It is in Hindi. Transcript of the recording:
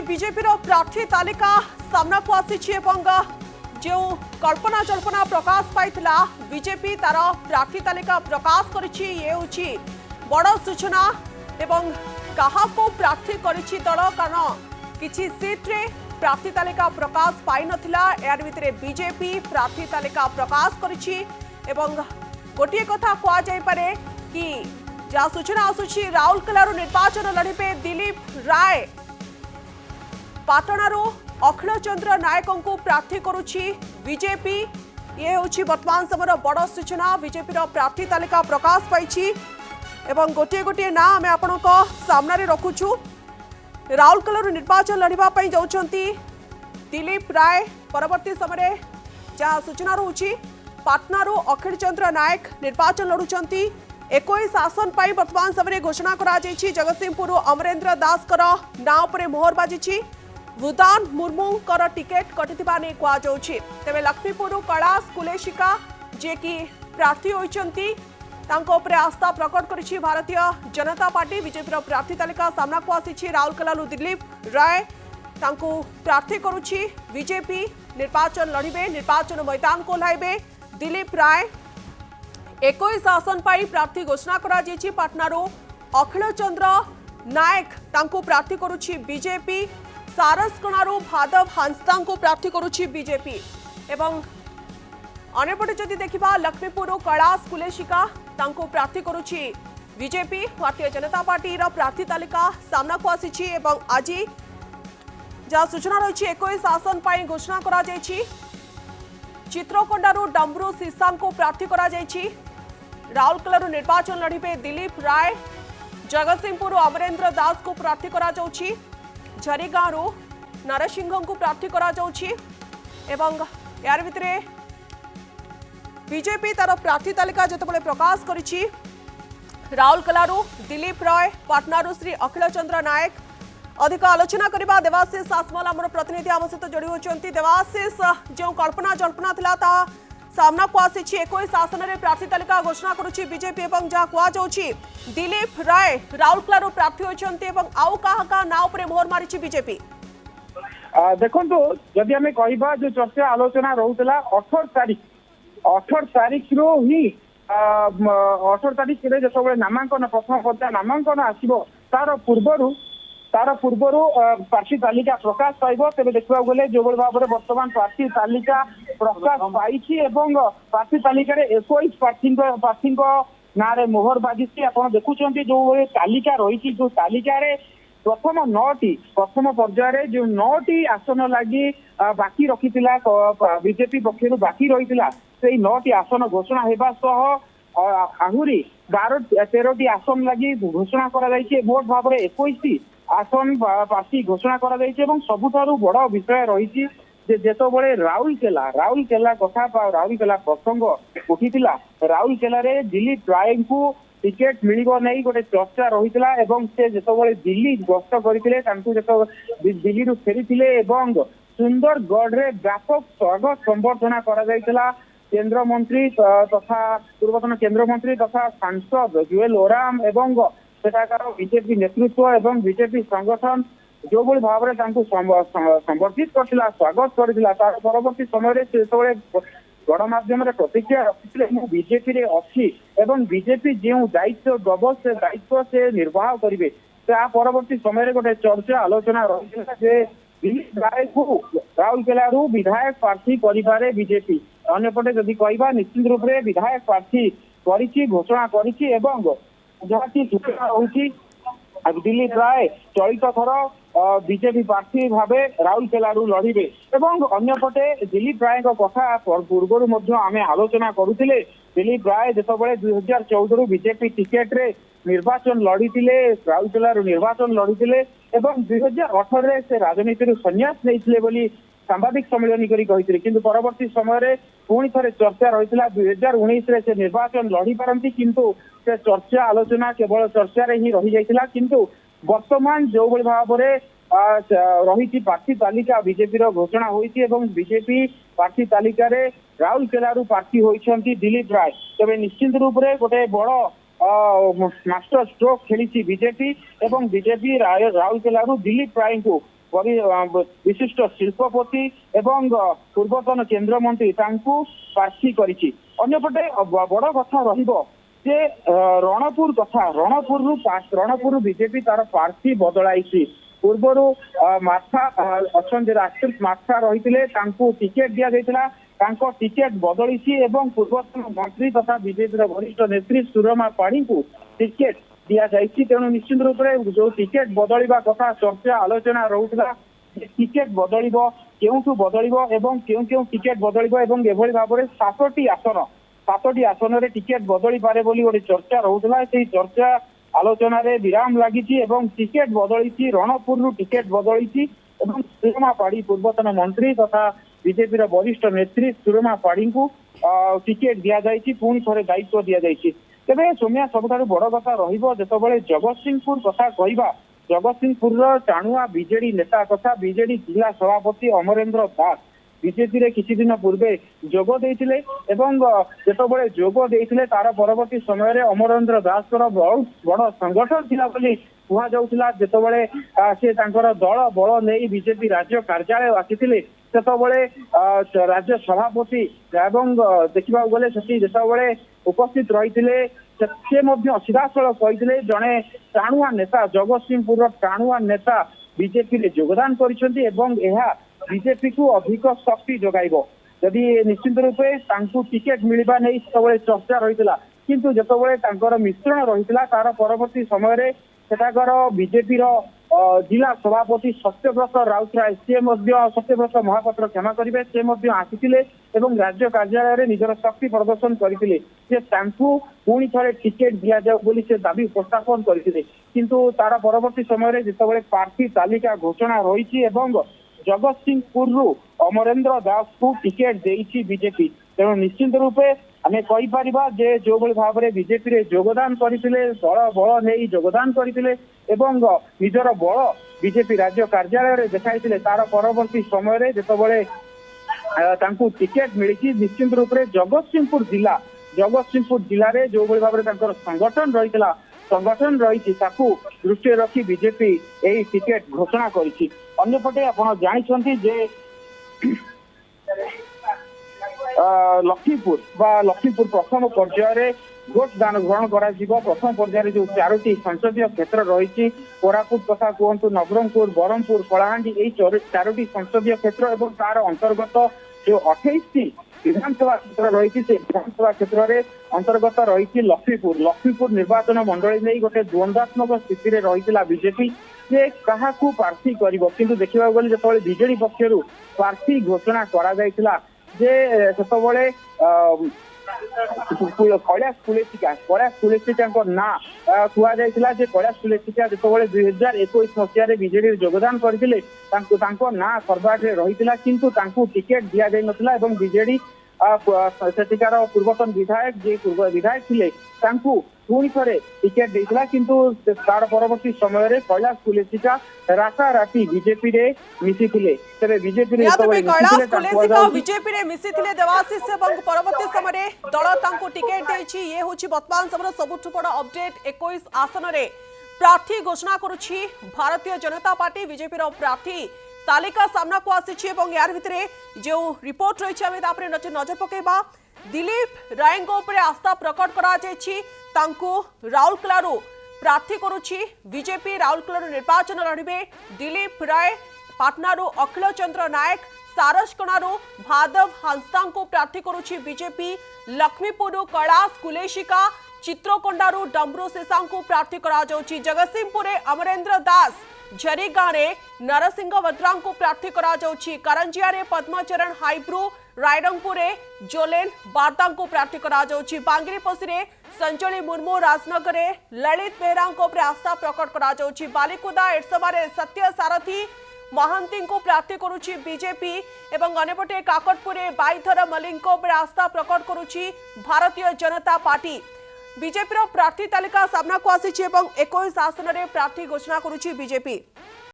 बीजेपी प्रार्थी तालिका सामना को आसी जो कल्पना जल्पना प्रकाश पाई बीजेपी तार प्रार्थी तालिका प्रकाश करी बड़ सूचना एवं क्या प्रार्थी करिछि दल कारण किछि सीट रे प्रार्थी तालिका प्रकाश पाई नथिला यार भितरे बीजेपी प्रार्थी तालिका प्रकाश करिछि एवं गोटे कथा कह जाय पारे कि जहाँ सूचना आसुछि राउरकेला निर्वाचन लड़े दिलीप राय पाटणारू अखिल चंद्र नायक को प्रार्थी करुछि बीजेपी ये होछि वर्तमान समय बड़ सूचना बीजेपी प्रार्थी तालिका प्रकाश पाई एवं गोटे गोटे ना आम आपण सामने रखुछु राउरकेला निर्वाचन लड़ाई जाउछंती दिलीप राय परवर्ती समय जहाँ सूचना रोची पाटणारू अखिल चंद्र नायक निर्वाचन लड़ुचंती 21 आसन पाई वर्तमान समय घोषणा करा जायछि जगतसिंहपुर अमरेंद्र दास ना उपरे मोहर बाजिछि भूदान मुर्मूंकर टिकेट कटिथिबा नै कुआ जाउछि तेबे लक्ष्मीपुर कैलाश कुलेशिका जे कि प्रार्थी होइचंती तांको उपरे आस्था प्रकट करिछि भारतीय जनता पार्टी बीजेपी प्रार्थी तालिका सामना को आसीछि राउरकेला दिलीप राय तांको प्रार्थी करुछि बीजेपी निर्वाचन लड़िबे निर्वाचन मैदान को लाइबे दिलीप राय 21 आसन पाई प्रार्थी घोषणा करा जायछि पाटणारू अखिल चंद्र नायक तांको प्रार्थी करुछि बीजेपी सारसकणारू भादव हांसदा को प्रार्थी करुछि बीजेपी एवं अनेपटे जदि देखिबा लक्ष्मीपुर कैलाश कुलेशिका तांको प्रार्थी करुछि बीजेपी भारतीय जनता पार्टी प्रार्थी तालिका सामना को आसीछि एवं आज जहाँ सूचना रही 21 आसन पाई घोषणा करा जायछि चित्रकोंडारू डम्बरू सीसा को प्रार्थी करा जायछि राउरकेला निर्वाचन लड़िबे दिलीप राय जगतसिंहपुर अमरेंद्र दास को प्रार्थी करा जाउछि झरीगांव नरसिंह को प्रार्थी करा जाउछि एवं यार भितरे बीजेपी तार प्रार्थी तालिका जितेबाला प्रकाश करिछि राउरकेला दिलीप राय पाटणारू श्री अखिल चंद्र नायक अधिक आलोचना करबा देवाशीष आसमाल आम प्रतिनिधि आम सहित जोड़ी होती देवाशीष जो कल्पना जल्पना थिला ता सामना को आसी 21 आसन में प्रार्थी तालिका घोषणा करुछि बीजेपी एवं जहाँ कहुछि दिलीप राय राउरकेला प्रार्थी होती आउ क्या ना उपरे मोहर मारी बीजेपी देखो जदि आम कह जो चर्चा आलोचना रोला 18 तारीख रू ही 18 तारीख जो नामांकन प्रथम पर्याय नामांकन आसो तार पूर्वर प्रार्थी तालिका प्रकाश पाइब तेज देखा गले जो भाव में बर्तमान प्रार्थी तालिका प्रकाश पाई प्रार्थी तालिका 21 प्रार्थी ना मोहर बाजी आप देखुं जो तालिका रही जो तालिका प्रथम 9 पर्यायर जो 9 आसन लगी बाकी रखी बीजेपी पक्ष बाकी रही से 9 आसन घोषणा होगा आहरी 12-13 आसन लगी घोषणा मोट भाव में 21 आसन प्रार्थी घोषणा करा सबुठारु बड़ विषय रही जेतबे राउरकेला कथा राउरकेला प्रसंग उठी राउरकेला दिलीप राय को टिकेट मिलिबो नहीं गोटे चर्चा रही से जेतबे दिल्ली गस्त करते दिल्ली फेरी सुंदरगढ़ रे व्यापक स्वागत संबर्धना करा केंद्र मंत्री तथा पूर्वतन केंद्र मंत्री तथा सांसद जुएल ओराम एवं सेठाकार बीजेपी नेतृत्व एवं बीजेपी संगठन जो भाव में संबर्धित करथिला स्वागत करथिला तार परवर्ती समय से गणमाध्यम प्रतिक्रिया रखिले बीजेपी रे अच्छी एवं बीजेपी जो दायित्व दब से दायित्व से निर्वाह करेंगे परवर्ती समय गोटे चर्चा आलोचना रही दिलीप राय को राउरकेला विधायक प्रार्थी करें बीजेपी अन्यपटे जदि कहवा निश्चित रूप से विधायक प्रार्थी करी घोषणा करी जहाँ की सूचना रही दिलीप राय चलित थर बीजेपी प्रार्थी भाव राउरकेला लड़े अन्यपटे दिलीप राय कथा पूर्वर आम आलोचना करुले दिलीप राय जितेबाला 2014 बीजेपी टिकेट रे निर्वाचन लड़ी राउरकेला निर्वाचन लड़ी 2018 से राजनीति संन्यास नहीं सांबादिक सम्मेलन करी परवर्ती समय पुणी थे चर्चा रही 2019 से निर्वाचन लड़ी पारती किंतु से चर्चा आलोचना केवल चर्चा ही रही जाइथिला किंतु वर्तमान जो भाव में रही प्रार्थी तालिका बीजेपी घोषणा होती बीजेपी प्रार्थी तालिका राउरकेला प्रार्थी होती दिलीप राय तेज निश्चित रूप से गोटे बड़ मास्टर स्ट्रोक खेली बीजेपी एवं बीजेपी राउरकेला दिलीप राय को विशिष्ट शिल्पपति एवं पूर्वतन केन्द्रमंत्री प्रार्थी करिछि। अन्यपटे बड़ कथा रहिबो जे रणपुर कथा रणपुर बीजेपी तार प्रार्थी बदलाई पूर्वर माथा अच्छा राष्ट्रीय माथा रही टिकेट दि जाइथिला टिकेट बदली पूर्वतन मंत्री तथा बीजेपी वरिष्ठ नेत्री सुरमा पाढ़ी को टिकेट दि जाइए। तेणु निश्चित रूप से जो टिकेट बदलवा कथा चर्चा आलोचना रोला टिकेट बदल क्यों बदल क्यों टिकेट बदल एभली भाव में 7टी आसन रे टिकेट बदली पारे बोली गोटे चर्चा रोला। से चर्चा आलोचना रे विराम लगी टिकेट बदली रणपुर टिकेट बदली सुरमा पाढ़ी पूर्वतन मंत्री तथा बीजेपी वरिष्ठ नेत्री सुरमा पाढ़ी को टिकेट दि जाइए पुणी थे दायित्व दि जाइए। तेरे सौम्या सबुठ बड़ कथा रतबे जगतसिंहपुर कथा कहवा जगतसिंहपुर टाणुआ बीजेडी नेता कथा बीजेडी जिला सभापति अमरेंद्र दास बीजेपी रे किछि दिन पूर्वे जोग देइथिले एवं जेतबळे जोग देइथिले तार परवर्ती समय रे अमरेंद्र दास बहुत बड़ संगठन थिला बोली कुहा जाउथिला। जेतबळे से तांकर दल बल नै बीजेपी राज्य कार्यालय आसिथिले सेतबळे राज्य सभापति एवं देखिबा गले सेठी जेतबळे उपस्थित रहिथिले से मध्य सीधासल कहिथिले जणे टाणुआ नेता जगतसिंहपुर टाणुआ नेता बीजेपी रे योगदान करिसेंती एवं एहा बीजेपी को अधिक शक्ति जगाइब जदि निश्चित रूपे तांकु टिकेट मिलवा नहीं सब चर्चा रही किंतु जितेबाला तांकर मिश्रण रही तार परवर्ती समय सेठाकर बीजेपी जिला सभापति सत्यव्रत राउतराय सी सत्यव्रत महापात्र क्षमा करेंगे से आसी राज्य कार्यालय में निजर शक्ति प्रदर्शन करते पुणी थे टिकेट दि जाऊ बोली से दाबी उपस्थापन करते किंतु तार परवर्ती समय जितेबाला प्रार्थी तालिका घोषणा रही जगतसिंहपुर अमरेंद्र दास को टिकेट देइछि बीजेपी। तेणु निश्चित रूपे आमे कहि परिबा जे जो भली भाव में बीजेपी रे योगदान करथिले दल बल नहीं योगदान करथिले एवं निजर बल बीजेपी राज्य कार्यालय रे देखाइथिले तार परवर्ती समय रे जेतबळे तांकु टिकेट मिलिछि निश्चित रूप से जगतसिंहपुर जिला रे जो भली भाव में तांकर संगठन रही दृष्टि रखी बीजेपी यही टिकेट घोषणा करिछि। अन्यपटे आपण जानिछन्ति जे लक्ष्मीपुर प्रथम पर्यायर भोट दान ग्रहण करा प्रथम पर्यायर जो 4टी संसदीय क्षेत्र रही कोरापुट कथा कहतु नवरंगपुर बरहमपुर कलाहांडी यही 4टी संसदीय क्षेत्र एवं तार अंतर्गत जो 28टी विधानसभा क्षेत्र रही विधानसभा क्षेत्र में अंतर्गत रही लक्ष्मीपुर निर्वाचन मंडली नहीं गोटे द्वंद्वात्मक स्थिति में रही बीजेपी जे क्या प्रार्थी कर किंतु देखा गले जो बीजेडी पक्षर प्रार्थी घोषणा करा कैलाश कुलेसिका ना कहला कैलाश कुलेसिका जो 2021 मसीह बीजेडी योगदान करते ना सर्वाट रही किंतु टिकेट दि जाता बीजेडी सेठिकार पूर्वतन विधायक जे पूर्व विधायक थे पुणी थे टिकेट देता किंतु तार परवर्ती समय कैलाश कुलेसिका राताराति बीजेपी रे मिसी तेरे बीजेपी मिसी देवाशीष परवर्ती समय दल टिकेट देछि। ये होछि वर्तमान समय सबुठ बड़ अपडेट 21 आसन रे प्रार्थी घोषणा करुछि भारतीय जनता पार्टी बीजेपी प्रार्थी तालिका सामना को आसी यार भितरे जो रिपोर्ट रही नजर पकेबा दिलीप राय आस्था प्रकट करा राउरकेला प्रार्थी करुछि बीजेपी राउरकेला निर्वाचन लड़े दिलीप राय पाटनारू अखिल चंद्र नायक सारसकणारू भादव हांसदा को प्रार्थी करुछि बीजेपी लक्ष्मीपुर कैलाश कुलेशिका चित्रकोंडारू डम्बरू शेषा को प्रार्थी करा जाउछि जगतसिंहपुर अमरेंद्र दास झरीगाँ नरसिंह भद्रा को प्रार्थी करा जाउछि करंजिया पद्मचरण हाइब्रू रायरंगपुर जोलेन बारदा को प्रार्थी करा जाउछि बांगिरीपोशी संजली मुर्मू राजनगर ललित बेहरा आस्था प्रकट करा जाउछि बालिकुदा एरसमा सत्य सारथी महांती को प्रार्थी करुछि बीजेपी एवं अन्यपटे काकटपुर बाईधर मल्लिक आस्था प्रकट करुछि भारतीय जनता पार्टी बीजेपी प्रार्थी तालिका सामना को आसी 21 आसन में प्रार्थी घोषणा करुछि बीजेपी।